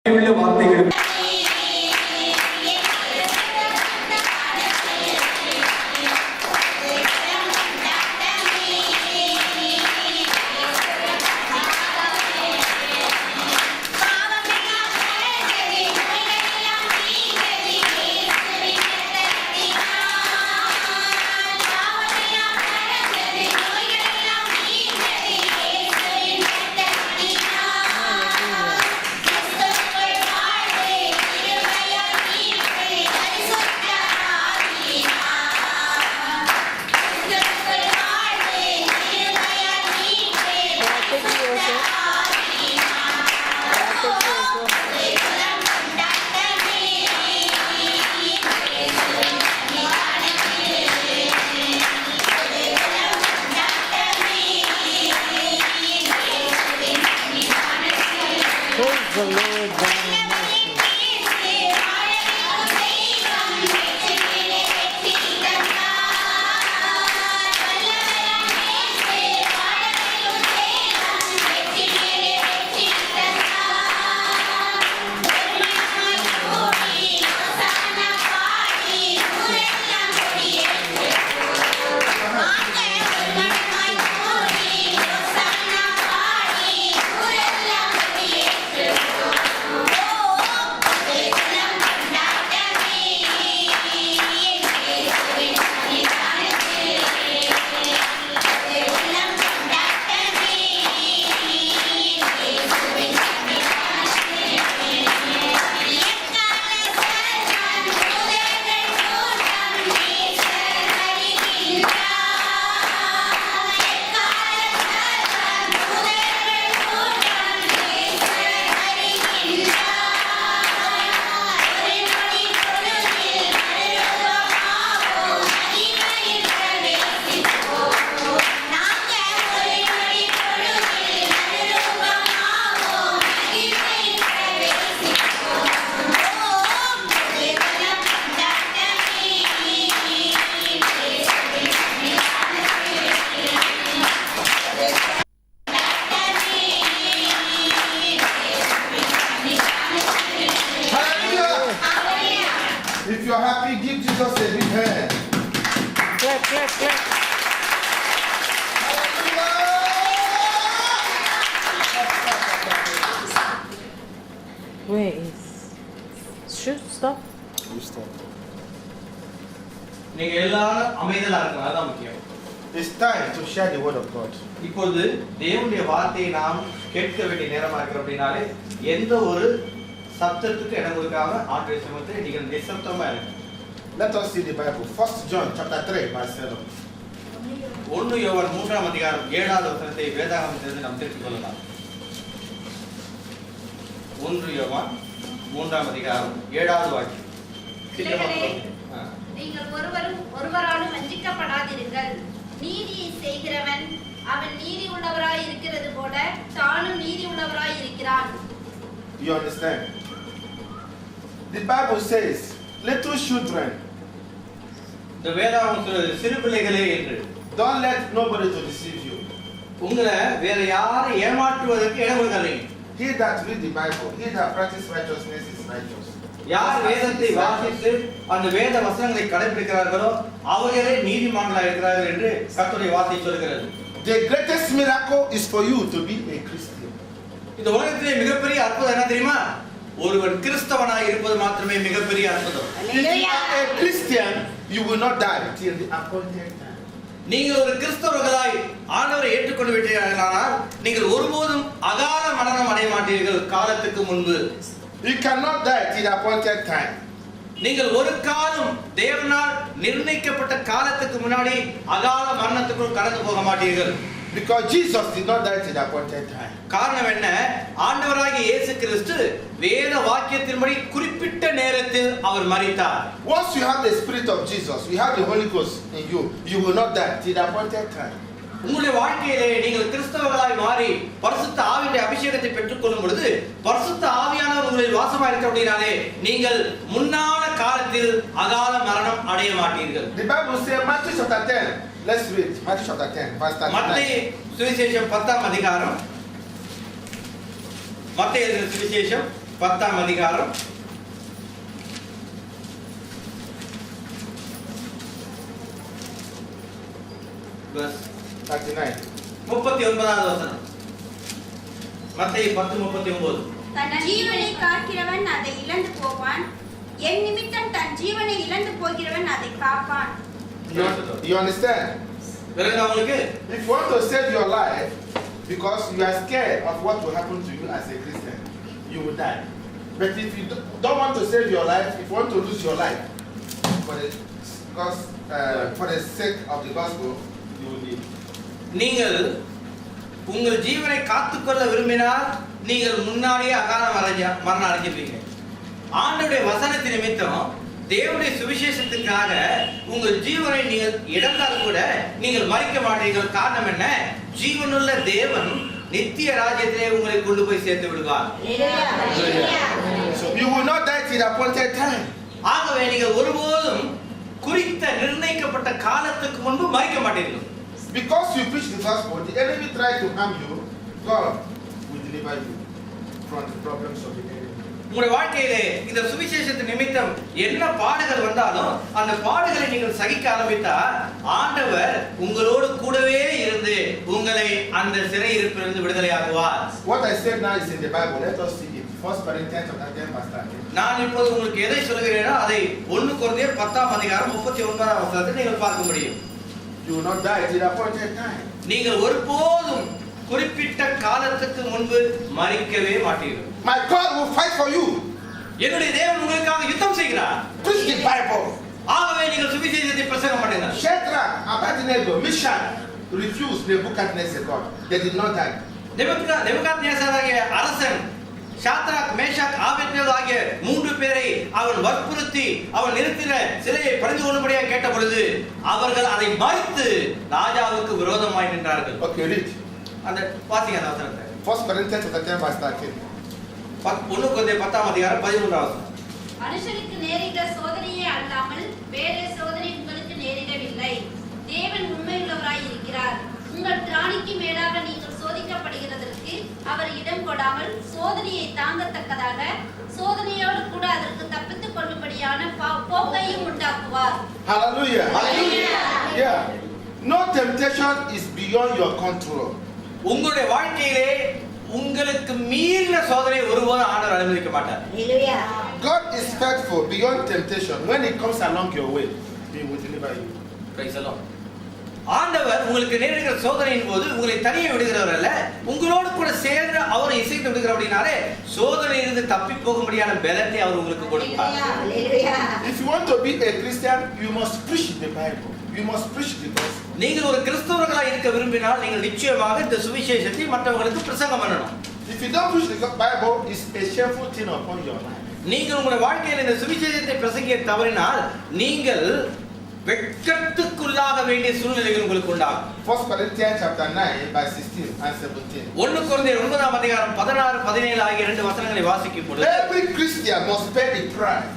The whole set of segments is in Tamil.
வார்த்தைகள் the Lord thy mercy. If you're happy, give Jesus a big hand. Clap, clap, clap. Where is... Should stop? You stop. நீங்க எல்லாரும் அமைதலா இருக்கணும், அதான் முக்கியம். It's time to share the word of God. இப்பொழுது தேவனுடைய வார்த்தையை நாம் கேட்க வேண்டிய நேரமா இருக்கிற அப்படின்னாலே எந்த ஒரு சப்தத்துக்கு இடம் கொடுக்காம ஆண்டுடைய சமூகத்தை நீங்கள் நிசப்தமா இருக்கு. Let us see the Bible. 1 John chapter 3 verse 7. 1 யோவான் 3ஆம் அதிகாரம் 7வது வசனத்தை வேதாகமத்திலிருந்து நாம் தெரிந்து கொள்ளலாம். 1 யோவான் 3ஆம் அதிகாரம் 7வது வாக்கியம். நீங்கள் ஒருவராலும் வஞ்சிக்கப்படாதிருங்கள். நீதியை செய்கிறவன் அவன் நீதி உள்ளவராய் இருக்கிறது போல தானும் நீதி உள்ளவராய் இருக்கிறான். You understand? The Bible says, little children, இந்த வேதாகமம் சொல்றது சிறு பிள்ளைகளே என்று. don't let nobody to deceive you. உங்களை வேற யாரை ஏமாற்றுவதற்கு இடம் கொடுக்காதீங்க. He that read the Bible, he that practice righteousness is righteous. யார் வேதத்தை வாசித்து அந்த வேத வசனங்களை கடைபிடிக்கிறார்களோ அவர்களே நீதிமான்களாக இருக்கிறார்கள் என்று கர்த்தருடைய வார்த்தை சொல்கிறது. The greatest miracle is for you to be a Christian. இந்த உலகத்திலே மிகப்பெரிய அற்புதம் என்ன தெரியுமா? ஒருவன் கிறிஸ்தவனாய் இருப்பது மாத்திரமே மிகப்பெரிய அற்புதம். If you are a Christian, you will not die till the appointed time. நீங்கள் ஒரு கிறிஸ்தவர்களாய் ஆண்டவரை ஏற்றுக்கொண்டு விட்டீர்களானால் நீங்கள் ஒருபோதும் அகால மரணம் அடைய மாட்டீர்கள். காலத்துக்கு முன்பு You cannot die till the appointed time. நீங்கள் ஒரு காலம் தேவனால் நிர்ணயிக்கப்பட்ட காலத்துக்கு முன்னாடி அகால மரணத்துக்குள் கடந்து போக மாட்டீர்கள். Because Jesus did not die till the appointed time. காரணம் என்ன? ஆண்டவராகிய இயேசு கிறிஸ்து வேத வாக்கியத்தின்படி குறிப்பிட்ட நேரத்தில் அவர் மரித்தார். Once you have the spirit of Jesus, you have the Holy Ghost in you, you will not die till the appointed time. உங்களுடைய வாழ்க்கையிலே நீங்கள் கிறிஸ்தவர்களாய் மாறி பரிசுத்த ஆவியுடைய அபிஷேகத்தை பெற்றுக்கொள்ளும் பொழுது பரிசுத்த ஆவியானவர் உங்களில் வாசமாக இருக்கிற அப்படினாலே நீங்கள் முன்னான காலத்தில் அகால மரணம் அடைய மாட்டீர்கள். The Bible says Matthew chapter 10. Let's read Matthew chapter 10 verse 39. மத்தேயு சுவிசேஷம் 10ஆம் அதிகாரம். மத்தேயு சுவிசேஷம் 10ஆம் அதிகாரம் verse 39. 39வது வசனம். மத்தேயு 10:39. தன் ஜீவனை காக்கிறவன் அதை இழந்து போவான், என் நிமித்தம் தன் ஜீவனை இழந்து போகிறவன் அதை காப்பான். You understand? விளங்குதா உங்களுக்கு? If you want to save your life because you are scared of what will happen to you as a Christian, you will die. But if you don't want to save your life, if you want to lose your life for the sake of the gospel, you will live. நீங்கள் உங்கள் ஜீவனை காத்துக்கொள்ள விரும்பினால் நீங்கள் முன்னாடியே அகால மரணம் அடைஞ்சிருப்பீங்க. ஆண்டவருடைய வசனத்தின் நிமித்தம் தேவனுடைய சுவிசேஷத்துக்காக உங்கள் ஜீவனை நீங்கள் இழந்தால் கூட நீங்கள் மரிக்க மாட்டீர்கள். காரணம் என்ன? ஜீவனுள்ள தேவன் நித்திய ராஜ்யத்திலே உங்களை கொண்டு போய் சேர்த்து விடுவார். So you will not die till the appointed time. ஆகவே நீங்கள் ஒருபோதும் குறித்த நிர்ணயிக்கப்பட்ட காலத்துக்கு முன்பு மரிக்க மாட்டீர்கள். Because you preach the gospel, the enemy tried to harm you. God will deliver you from the problems of the enemy. உங்களுடைய வாழ்க்கையிலே இந்த சுவிசேஷத்தின் நிமித்தம் என்ன பாடுகள் வந்தாலும் அந்த பாடுகளை நீங்கள் சகிக்க ஆரம்பித்தா ஆண்டவர் உங்களோடு கூடவே இருந்து உங்களை அந்த சிறையிருப்பிலிருந்து விடுதலையாக்குவார். What I said now is in the Bible. Let us see it. 1 Corinthians chapter 10 verse 13. நான் இப்போது உங்களுக்கு எதை சொல்கிறேனோ அதை 1 கொரிந்தியர் 10ஆம் அதிகாரம் 39ஆம் வசனத்தை நீங்கள் பார்க்க முடியும். You will not die till the appointed time. நீங்கள் ஒருபோதும் குறிப்பிட்ட காலத்துக்கு முன்பு மரிக்கவே மாட்டீர்கள். My God will fight for you. என்னுடைய தேவன் உங்களுக்காக யுத்தம் செய்கிறார். Preach the Bible. ஆகவே நீங்கள் சுவிசேஷத்தை பிரசங்கம் பண்ணுங்கள். Shadrach, Abednego, Meshach refused Nebuchadnezzar God. They did not die. நேபுகாத்நேசராகிய அரசன் ஷாத்ராக், மேஷாக், ஆபேத்நேகோ ஆகிய 3 பேரை அவன் வற்புறுத்தி அவன் நிறுத்தின சிலையை பணிந்து கொள்ளும்படியாக கேட்ட பொழுது அவர்கள் அதை மறுத்து ராஜாவுக்கு விரோதமாய் நின்றார்கள். Okay, read. அந்த வாசிங்க அந்த வசனத்தை. 1 Corinthians chapter 10 verse 13. 1 கொரிந்தியர் 10ஆம் அதிகாரம் 13ஆம் வசனம். மனுஷனுக்கு நேரிட்ட சோதனையே அல்லாமல் வேறே சோதனை உங்களுக்கு நேரிடவில்லை. தேவன் உண்மையுள்ளவராய் இருக்கிறார். உங்கள் திராணிக்கு மேலாக நீங்கள் சோதிக்கப்படுகிறதற்கு அவர் இடம் கொடாமல் சோதனையை தாங்கத்தக்கதாக சோதனையோடு கூட அதற்கு தப்பித்துக் கொள்ளும்படியான போக்கையும் உண்டாக்குவார். Hallelujah. Hallelujah. Yeah. No temptation is beyond your control. உங்களுடைய வாழ்க்கையிலே உங்களுக்கு மீறின சோதனை ஒருபோதும் ஆண்டவர் அனுமதிக்க மாட்டார். Hallelujah. God is faithful beyond temptation. When it comes along your way, He will deliver you. Praise the Lord. ஆண்டவர் உங்களுக்கு நேரிடுகிற சோதனையின் போது உங்களை தனியே விடுகிறவர் அல்ல, உங்களோடு கூட சேர்ந்து அவரை இசைத்து விடுகிற அப்படினாலே சோதனையிலிருந்து தப்பி போகும்படியான பலத்தை அவர் உங்களுக்கு கொடுப்பார். If you want to be a Christian, you must preach the Bible. You must preach the gospel. நீங்கள் ஒரு கிறிஸ்தவர்களாக இருக்க விரும்பினால் நீங்கள் நிச்சயமாக இந்த சுவிசேஷத்தை மற்றவர்களுக்கு பிரசங்கம் பண்ணணும். If you don't preach the Bible, it's a shameful thing upon your life. நீங்கள் உங்களுடைய வாழ்க்கையில் இந்த சுவிசேஷத்தை பிரசங்கிக்க தவறினால் நீங்கள் வெட்கத்துக்குள்ளாக வேண்டிய சூழ்நிலைகள் உங்களுக்கு உண்டாகும். 1 Corinthians chapter 9 verse 16 and 17. 1 கொரிந்தியர் 9ஆம் அதிகாரம் 16, 17 ஆகிய 2 வசனங்களை வாசிக்கும் பொழுது Every Christian must pay the price.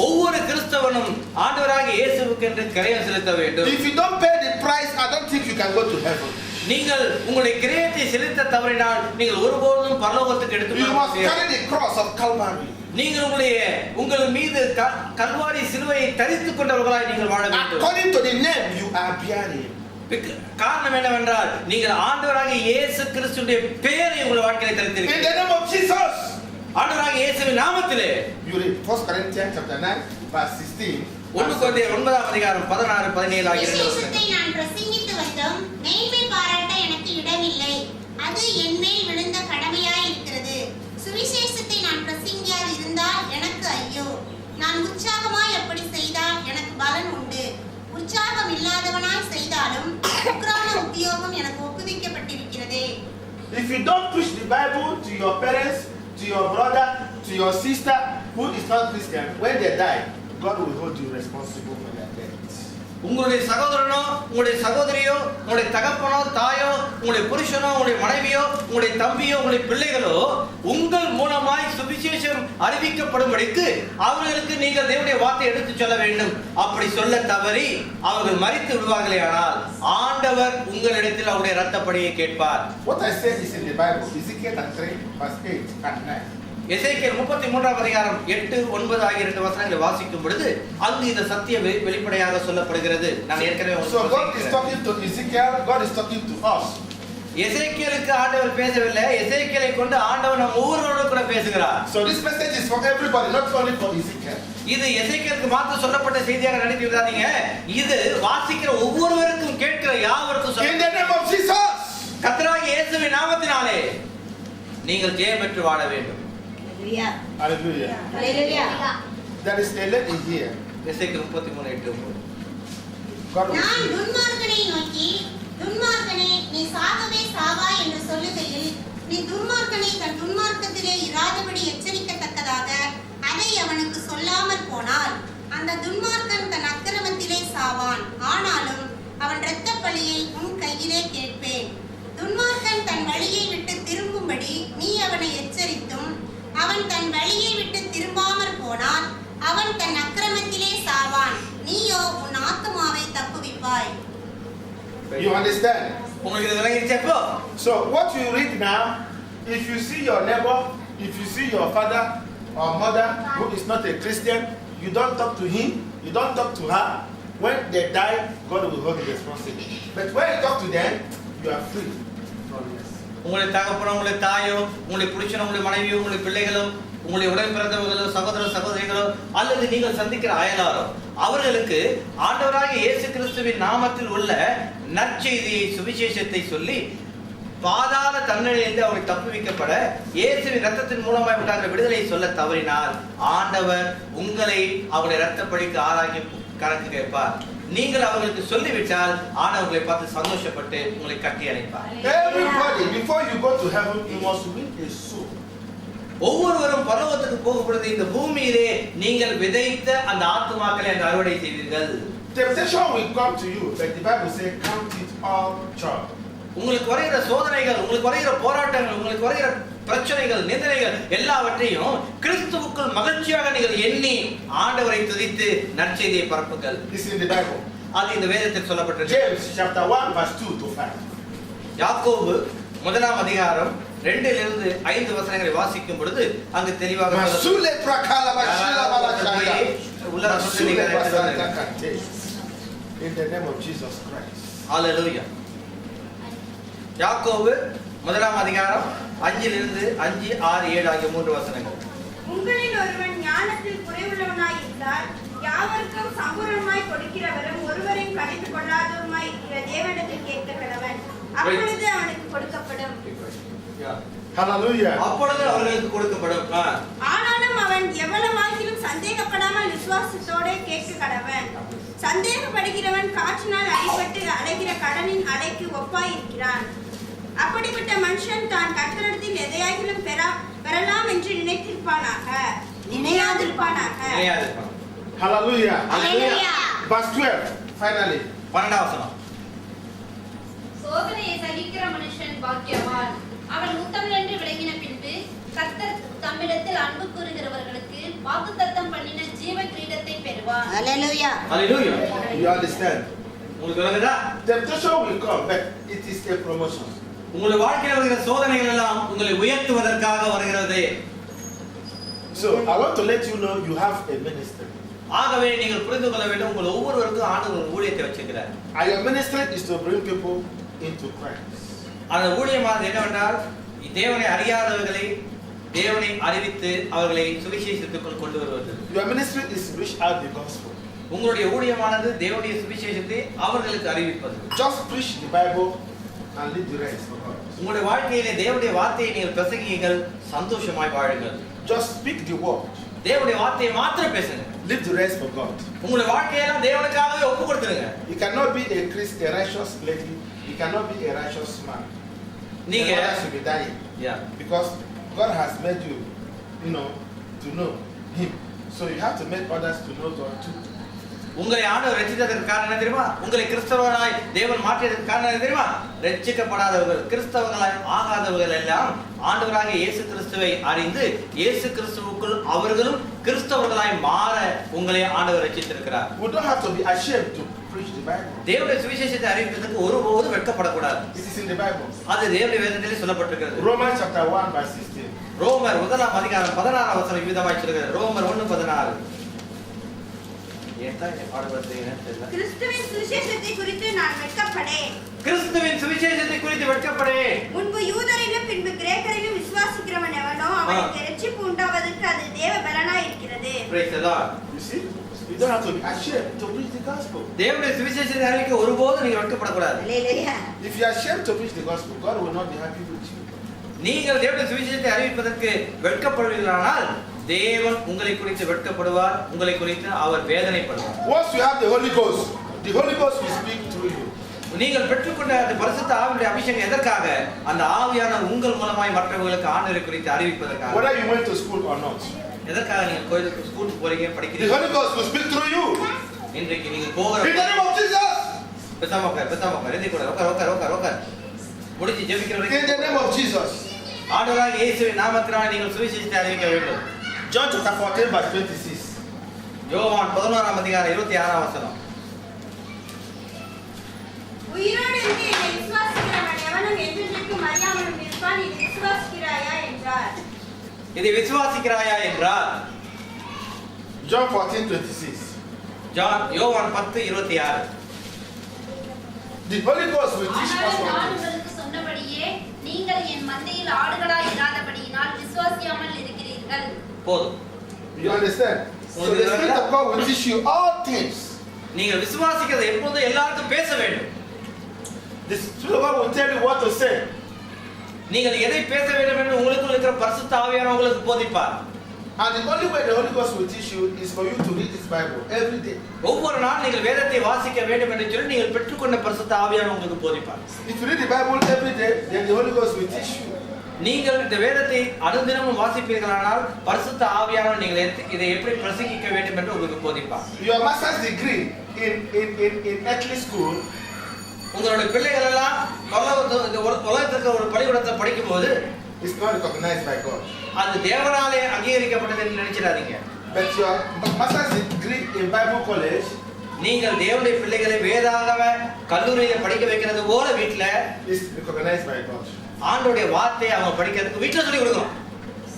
ஒவ்வொரு கிறிஸ்தவனும் ஆண்டவராகிய இயேசுவுக்கு என்று கிரயம் செலுத்த வேண்டும். If you don't pay the price, I don't think you can go to heaven. நீங்கள் உங்களுடைய கிரயத்தை செலுத்த தவறினால் நீங்கள் ஒருபோதும் பரலோகத்துக்கு எடுத்து You must carry the cross of Calvary. நீங்கள் உங்கள் மீது கல்வாரி சிலுவையை தரித்துக் கொண்டவர்களாய் நீங்கள் வாழ வேண்டும். According to the name you are bearing. காரணம் என்னவென்றால் நீங்கள் ஆண்டவராகிய இயேசு கிறிஸ்துவின் பெயரை உங்கள் வாழ்க்கையில In the தரித்திருக்கிறீர்கள். name of Jesus. ஆண்டவராகிய இயேசுவின் நாமத்திலே. You read 1 Corinthians chapter 9 verse 16. 1 கொரிந்தியர் 9ஆம் அதிகாரம் 16, 17 ஆகிய 2 விசேஷத்தை நான் பிரசங்கித்து வந்தும் மேன்மை பாராட்ட எனக்கு இடமில்லை. அது என்மேல் விழுந்த கடமையாய் இருக்கிறது. சுவிசேஷத்தை நான் பிரசங்கியாது இருந்தால் எனக்கு ஐயோ. நான் உற்சாகமாய் அப்படி செய்தால் எனக்கு பலன் உண்டு. உற்சாகம் இல்லாதவனாய் செய்தாலும் உக்கிரான உத்தியோகம் எனக்கு ஒப்புவிக்கப்பட்டிருக்கிறதே. If you don't preach the Bible to your parents, to your brother, to your sister who is not Christian, when they die, God will hold you responsible for their death. உங்களுடைய சகோதரனோ, உங்களுடைய சகோதரியோ, உங்களுடைய தகப்பனோ, தாயோ, உங்களுடைய புருஷனோ, உங்களுடைய மனைவியோ, உங்களுடைய தம்பியோ, உங்களுடைய பிள்ளைகளோ உங்கள் மூலமாய் சுவிசேஷம் அறிவிக்கப்படும்படிக்கு அவர்களுக்கு நீங்கள் தேவனுடைய வார்த்தை எடுத்து சொல்ல வேண்டும். அப்படி சொல்ல தவறி அவர்கள் மரித்து விடுவார்களேயானால் ஆண்டவர் உங்களிடத்தில் அவருடைய இரத்தப்படியை கேட்பார். What I said is in the Bible, Ezekiel 3 verse 8 and 9. எசேக்கியேல் 33ஆம் அதிகாரம் 8, 9 ஆகிய 2 வசனங்களை வாசிக்கும் பொழுது அங்கு இந்த சத்தியம் வெளிப்படையாக சொல்லப்படுகிறது. நான் ஏற்கனவே So God is talking to Ezekiel, God is talking to us. எசேக்கியேலுக்கு ஆண்டவர் பேசவில்லை, எசேக்கியேலை கொண்டு ஆண்டவர் நம் ஒவ்வொருவரோடு கூட பேசுகிறார். So this message is for everybody, not only for Ezekiel. இது எசேக்கியேலுக்கு மாத்திரம் சொல்லப்பட்ட செய்தியாக நினைத்து விடாதீங்க. இது வாசிக்கிற ஒவ்வொருவருக்கும் கேட்கிற யாவருக்கும் In the name of Jesus. கர்த்தராகிய இயேசுவின் நாமத்தினாலே நீங்கள் ஜெயம் பெற்று வாழ வேண்டும். Hallelujah. Hallelujah. There is a lady here. Ezekiel 33:8. God will நான் see. துன்மார்க்கனை நோக்கி, துன்மார்க்கனே நீ சாகவே சாவாய் என்று சொல்லுகையில், நீ துன்மார்க்கனை தன் துன்மார்க்கத்திலே இராதபடி எச்சரிக்கத்தக்கதாக அதை அவனுக்கு சொல்லாமற் போனால், அந்த துன்மார்க்கன் தன் அக்கிரமத்திலே சாவான். ஆனாலும் அவன் இரத்தப் பழியை உன் கையிலே கேட்பேன். துன்மார்க்கன் தன் வழியை விட்டு திரும்பும்படி நீ அவனை எச்சரித்தும், அவன் தன் வழியை விட்டு திரும்பாமற் போனால் அவன் தன் அக்கிரமத்திலே சாவான். நீயோ உன் ஆத்துமாவை தப்புவிப்பாய். You understand? உங்களுக்கு இது விளங்கிடுச்சா இப்போ? So what you read now, if you see your neighbor, if you see your father or mother who is not a Christian, you don't talk to him, you don't talk to her. When they die, God will hold you responsible. But when you talk to them, you are free from this. உங்களுடைய தகப்பனும் உங்களுடைய தாயும் உங்களுடைய புருஷனும் உங்களுடைய மனைவியும் உங்களுடைய பிள்ளைகளும் உங்களுடைய உடன் பிறந்தவர்களோ சகோதர சகோதரிகளோ அல்லது நீங்கள் சந்திக்கிற அயலாரோ அவர்களுக்கு ஆண்டவராகிய இயேசு கிறிஸ்துவின் நாமத்தில் உள்ள நற்செய்தியை சுவிசேஷத்தை சொல்லி பாதாள தண்டனையிலிருந்து அவரை தப்புவிக்கப்பட இயேசுவின் ரத்தத்தின் மூலமாக உண்டாகிற விடுதலை சொல்ல தவறினால் ஆண்டவர் உங்களை அவருடைய ரத்தப்படிக்கு ஆளாகி கணக்கு கேட்பார். நீங்கள் அவர்களுக்கு சொல்லிவிட்டால் ஆண்டவர்களை பார்த்து சந்தோஷப்பட்டு உங்களை கட்டி அணைப்பார். Everybody, before you go to heaven, you must win a soul. ஒவ்வொருவரும் பரலோகத்துக்கு போகும் பொழுது இந்த பூமியிலே நீங்கள் விதைத்த அந்த ஆத்துமாக்களை அங்கு அறுவடை செய்வீர்கள். Temptation will come to you, but the Bible says, count it all joy. உங்களுக்கு வருகிற சோதனைகள், உங்களுக்கு வருகிற போராட்டங்கள், உங்களுக்கு வருகிற பிரச்சனைகள், நிந்தனைகள் எல்லாவற்றையும் கிறிஸ்துவுக்குள் மகிழ்ச்சியாக நீங்கள் எண்ணி ஆண்டவரை துதித்து நற்செய்தியை பரப்புங்கள். This is in the Bible. அது இந்த வேதத்தில் சொல்லப்பட்டிருக்கு. James chapter 1 verse 2 to 5. யாக்கோபு 1ஆம் அதிகாரம் 2 - 5 வசனங்களை வாசிக்கும் பொழுது அங்கு தெளிவாக Masule prakala bashila balachanda. உள்ள Masule basanta kante. In the name of Jesus Christ. ஹalleluya. யாக்கோபு 1ஆம் அதிகாரம் 5 - 5, 6, 7 ஆகிய 3 வசனங்கள். உங்களில் ஒருவன் ஞானத்தில் குறைவுள்ளவனாய் இருந்தால் யாவருக்கும் சம்பூரணமாய் கொடுக்கிறவரும் ஒருவரையும் கடிந்து கொள்ளாதவருமாய் இருக்கிற தேவனிடத்தில் கேட்க கடவன். அப்பொழுது அவனுக்கு கொடுக்கப்படும். Hallelujah. அப்பொழுது அவர்களுக்கு கொடுக்கப்படும். ஆனாலும் அவன் எவ்வளவாகிலும் சந்தேகப்படாமல் விசுவாசத்தோடு கேட்க கடவன். சந்தேகப்படுகிறவன் காற்றினால் அடிபட்டு அலைகிற கடலின் அலைக்கு ஒப்பாயிருக்கிறான். அப்படிப்பட்ட மனுஷன் தான் கர்த்தரிடத்தில் எதையாகிலும் பெறலாம் என்று நினைத்திருப்பானாக. Hallelujah. Hallelujah. Verse 12. Finally. 12ஆம் வசனம். சோதனையை சகிக்கிற மனுஷன் பாக்கியவான். அவன் உத்தமன் என்று விளங்கின பின்பு கர்த்தர் தம்மிடத்தில் அன்பு கூறுகிறவர்களுக்கு வாக்குத்தத்தம் பண்ணின ஜீவ கிரீடத்தை பெறுவான். Hallelujah. ஹalleluya. You understand? உங்களுக்கு விளங்குதா? Temptation will come, but it is a promotion. உங்களுடைய வாழ்க்கையில் வருகிற சோதனைகள் எல்லாம் உங்களை உயர்த்துவதற்காக வருகிறது. So I want to let you know you have a ministry. ஆகவே நீங்கள் புரிந்து கொள்ள வேண்டும், உங்கள் ஒவ்வொருவருக்கும் ஆண்டவர் ஒரு ஊழியத்தை வச்சிருக்கிறார். And your ministry is to bring people into Christ. அந்த ஊழியமானது என்னவென்றால் தேவனை அறியாதவர்களை தேவனை அறிவித்து அவர்களை சுவிசேஷத்துக்குள் கொண்டு வருவது. Your ministry is to reach out the gospel. உங்களுடைய ஊழியமானது தேவனுடைய சுவிசேஷத்தை அவர்களுக்கு அறிவிப்பது. Just preach the Bible and leave the rest for God. உங்களுடைய வாழ்க்கையிலே தேவனுடைய வார்த்தையை நீங்கள் பிரசங்கியுங்கள், சந்தோஷமாய் வாழுங்கள். Just speak the word. தேவனுடைய வார்த்தையை மாத்திரம் பேசுங்க. Leave the rest for God. உங்களுடைய வாழ்க்கையெல்லாம் தேவனுக்காகவே ஒப்பு கொடுத்துருங்க. You cannot be a Christian, a righteous lady. You cannot be a righteous man. நீங்க Others will be dying. Yeah. Because God has made you, to know Him. So you have to make others to know God too. உங்களை ஆண்டவர் ரட்சித்ததற்கு காரணம் என்ன தெரியுமா? உங்களை கிறிஸ்தவர்களாய் தேவன் மாற்றியதற்கு காரணம் என்ன தெரியுமா? ரட்சிக்கப்படாதவர்கள், கிறிஸ்தவர்களாய் ஆகாதவர்கள் எல்லாம் ஆண்டவராகிய இயேசு கிறிஸ்துவை அறிந்து இயேசு கிறிஸ்துவுக்குள் அவர்களும் கிறிஸ்தவர்களாய் மாற உங்களை ஆண்டவர் ரட்சித்திருக்கிறார். We don't have to be ashamed to preach the the Bible. தேவனுடைய சுவிசேஷத்தை அறிவிப்பதற்கு ஒருபோதும் வெட்கப்படக்கூடாது. It is in the Bible. அது தேவனுடைய வேதத்திலே சொல்லப்பட்டிருக்கிறது. Romans chapter 1 verse 16. ரோமர் 1:16 விதமாய் சொல்கிறது. ரோமர் 1:16. ஏன்டா இந்த பாடப்படுறீங்கன்னு தெரியல. கிறிஸ்துவின் சுவிசேஷத்தை குறித்து நான் வெட்கப்படேன். கிறிஸ்துவின் சுவிசேஷத்தை குறித்து வெட்கப்படேன். முன்பு யூதரிலும் பின்பு கிரேக்கரிலும் விசுவாசிக்கிறவன் எவனோ அவனுக்கு இரட்சிப்பு உண்டாவதற்கு அது தேவ பலனாய் இருக்கிறது. Praise the Lord. You see? You don't have to be ashamed to preach the gospel. தேவனுடைய சுவிசேஷத்தை அறிவிக்க ஒருபோதும் நீங்க வெட்கப்படக்கூடாது. If you are ashamed to preach the gospel, God will not be happy with you. நீங்கள் தேவனுடைய சுவிசேஷத்தை அறிவிப்பதற்கு வெட்கப்படுவீர்களானால் தேவன் உங்களை குறித்து வெட்கப்படுவார், உங்களை குறித்து அவர் வேதனைப்படுவார். Once you have the Holy Ghost will speak through you. நீங்கள் பெற்றுக்கொண்ட அந்த பரிசுத்த ஆவியுடைய அபிஷேகம் எதற்காக? அந்த ஆவியானவர் உங்கள் மூலமாய் மற்றவர்களுக்கு ஆண்டவரை குறித்து அறிவிப்பதற்காக. Whether you went to school or not. எதற்காக நீங்க கோயிலுக்கு ஸ்கூலுக்கு போறீங்க, The படிக்கிறீங்க? Holy Ghost will speak through you. இன்றைக்கு நீங்க போகிற In the name of Jesus. பேசாம உட்கார் எந்தி கூட உட்கார் முடிச்சு ஜெபிக்கிற In வரைக்கும் the name of Jesus. ஆண்டவராகிய இயேசுவின் நாமத்தினால் நீங்கள் சுவிசேஷத்தை அறிவிக்க வேண்டும். John chapter 14 verse 26. யோவான் 11:26. உயிரோடு இருந்து என்னை விசுவாசிக்கிறவன் எவனும் என்றென்றைக்கும் அறியாமலும் இருப்பான். இது விசுவாசிக்கிறாயா என்றார். இதை விசுவாசிக்கிறாயா என்றார். John 14:26. யோவான் 10:26. The Holy Ghost will teach us ஆனாலும் நான் one thing. உங்களுக்கு சொன்னபடியே நீங்கள் என் மந்தையில் ஆடுகளாய் இராதபடியினால் விசுவாசியாமல் இருக்கிறீர்கள். போதும். You understand? So the Spirit of God will teach you all things. நீங்கள் விசுவாசிக்கிறதை எப்போதும் எல்லாருக்கும் பேச வேண்டும். The Spirit of God will tell you what to say. நீங்கள் எதை பேச வேண்டும் என்று உங்களுக்குள் இருக்கிற பரிசுத்த ஆவியானவர் உங்களுக்கு போதிப்பார். And the only way the Holy Ghost will teach you is for you to read this Bible every day. ஒவ்வொரு நாள் நீங்கள் வேதத்தை வாசிக்க வேண்டும் என்று சொல்லி நீங்கள் பெற்றுக்கொண்ட பரிசுத்த ஆவியானவர் உங்களுக்கு போதிப்பார். If you read the Bible every day, then the Holy Ghost will teach you. நீங்கள் இந்த வேதத்தை அனுதினமும் வாசிப்பீர்களானால் பரிசுத்த ஆவியானவர் நீங்கள் இதை எப்படி பிரசங்கிக்க வேண்டும் என்று உங்களுக்கு போதிப்பார். Your master's degree in earthly school, உங்களுடைய பிள்ளைகள் எல்லாம் உலகத்திற்கு ஒரு பள்ளிக்கூடத்தை படிக்கும்போது is not recognized by God. அது தேவனாலே அங்கீகரிக்கப்பட்டது என்று நினைச்சிடாதீங்க. But your master's degree in Bible college நீங்கள் தேவனுடைய பிள்ளைகளை வேதாகம கல்லூரியில படிக்க வைக்கிறது போல வீட்டுல is recognized by God. ஆண்டவருடைய வார்த்தையை அவங்க படிக்கிறதுக்கு வீட்டுல சொல்லி கொடுக்கணும்.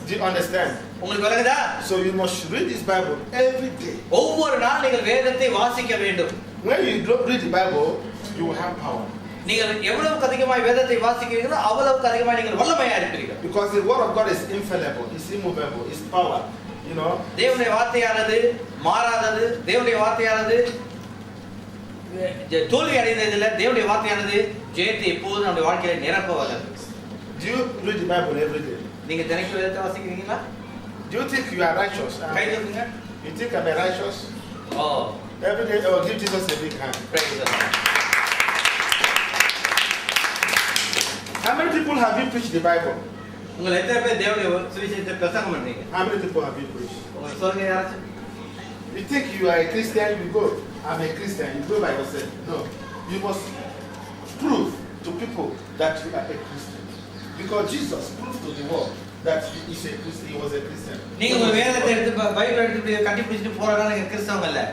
Do you understand? உங்களுக்கு விளங்குதா? So you must read this Bible every day. ஒவ்வொரு நாள் நீங்கள் வேதத்தை வாசிக்க வேண்டும். When you read the Bible, you will have power. நீங்கள் எவ்வளவுக்கு அதிகமாய் வேதத்தை வாசிக்கிறீர்களோ அவ்வளவுக்கு அதிகமாய் நீங்கள் வல்லமையா இருப்பீர்கள். Because the word of God is infallible, it's immovable, it's power. You know? தேவனுடைய வார்த்தையானது மாறாதது. தேவனுடைய வார்த்தையானது தோல்வி அடைந்ததில்லை. தேவனுடைய வார்த்தையானது ஜெயத்தை எப்போதும் நம்முடைய வாழ்க்கையில நிரப்ப வல்லது. Do you read the Bible every day? நீங்க தினக்கும் வேதத்தை வாசிக்கிறீங்களா? Do you think you are righteous? கை தூக்குங்க. You think I'm a righteous? O, Every day, oh, give Jesus a big hand. praise the Lord. How many people have you preached the Bible? உங்களை எத்தனை பேர் தேவனுடைய சுவிசேஷத்தை பிரசங்கம் பண்றீங்க? How many people have you preached? உங்களுக்கு சொல்லுங்க யாராச்சும். You think you are a Christian, you go, I'm a Christian, you go by yourself. No. You must prove to people that you are a Christian. Because Jesus proved to the world that he is a Christian, he was a Christian. நீங்க உங்க வேதத்தை எடுத்து பைபிள் எடுத்து கட்டி பிடிச்சிட்டு போறதா நீங்க கிறிஸ்தவங்க இல்ல.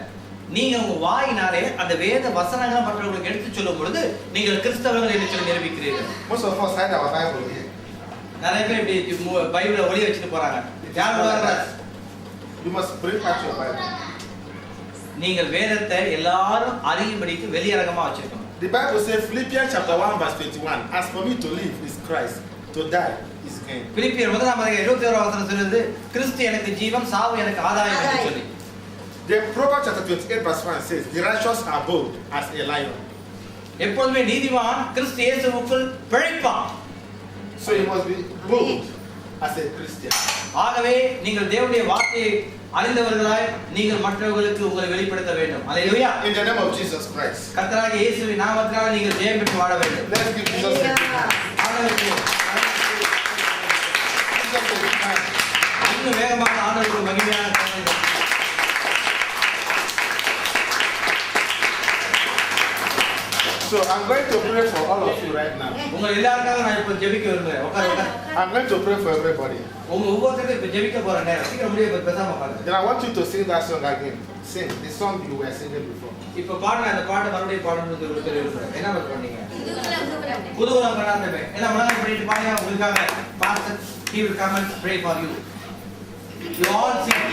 நீங்க உங்க வாயினாலே அந்த வேத வசனங்களை மற்றவங்களுக்கு எடுத்து சொல்லும் பொழுது நீங்கள் கிறிஸ்தவர்கள் என்று சொல்லி நிரூபிக்கிறீர்கள். Most of us hide our Bible here. நிறைய பேர் இப்படி பைபிளை ஒளி வச்சுட்டு போறாங்க. யார் வராங்க? You must bring out your Bible. நீங்கள் வேதத்தை எல்லாரும் அறியும்படிக்கு வெளியரங்கமா வச்சிருக்கணும். The Bible says Philippians chapter 1 verse 21. As for me to live is Christ, to die is gain. பிலிப்பியர் 1:21 சொல்லுது கிறிஸ்து எனக்கு ஜீவன், சாவு எனக்கு ஆதாயம் என்று சொல்லி. Then Proverbs chapter 28 verse 1 says the righteous are bold as a lion. எப்பொழுதுமே நீதிமான் கிறிஸ்து இயேசுவுக்குள் பிழைப்பான். So you must be bold as a Christian. ஆகவே நீங்கள் தேவனுடைய வார்த்தையை அறிந்தவர்களாய் நீங்கள் மற்றவர்களுக்கு உங்களை வெளிப்படுத்த வேண்டும். அல்லேலூயா. In the name of Jesus Christ. கர்த்தராகிய இயேசுவின் நாமத்தினால் நீங்கள் ஜெயம் பெற்று வாழ வேண்டும். Let's give Jesus a big hand. ஆண்டவருக்கு Jesus a big hand. இன்னும் வேகமாக ஆண்டவருக்கு மகிமையான கரங்களை So I'm going to pray for all of you right now. உங்க எல்லாருக்காக நான் இப்ப ஜெபிக்க விரும்புறேன். உட்காருங்க. I'm going to pray for everybody. உங்க ஒவ்வொருத்தருக்கும் இப்ப ஜெபிக்க போற நேரம். சீக்கிரம் முடிய பேசாம உட்காருங்க. Then I want you to sing that song again. Sing the song you were singing before. இப்ப பாடுற அந்த பாட்டை மறுபடியும் பாடணும்னு சொல்லி விரும்புறேன். என்ன பண்ணீங்க? குதூகலம் பண்ணாதே. எல்லாம் மனதார பண்ணிட்டு பாருங்க. உங்களுக்காக pastor he will come and pray for you. You all sing.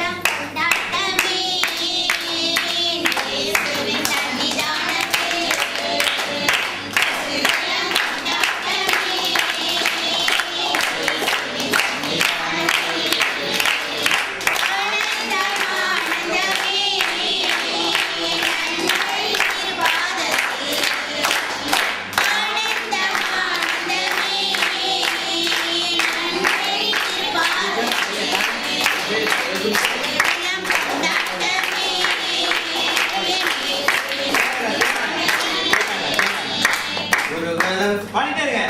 பாடிட்டே இருங்க.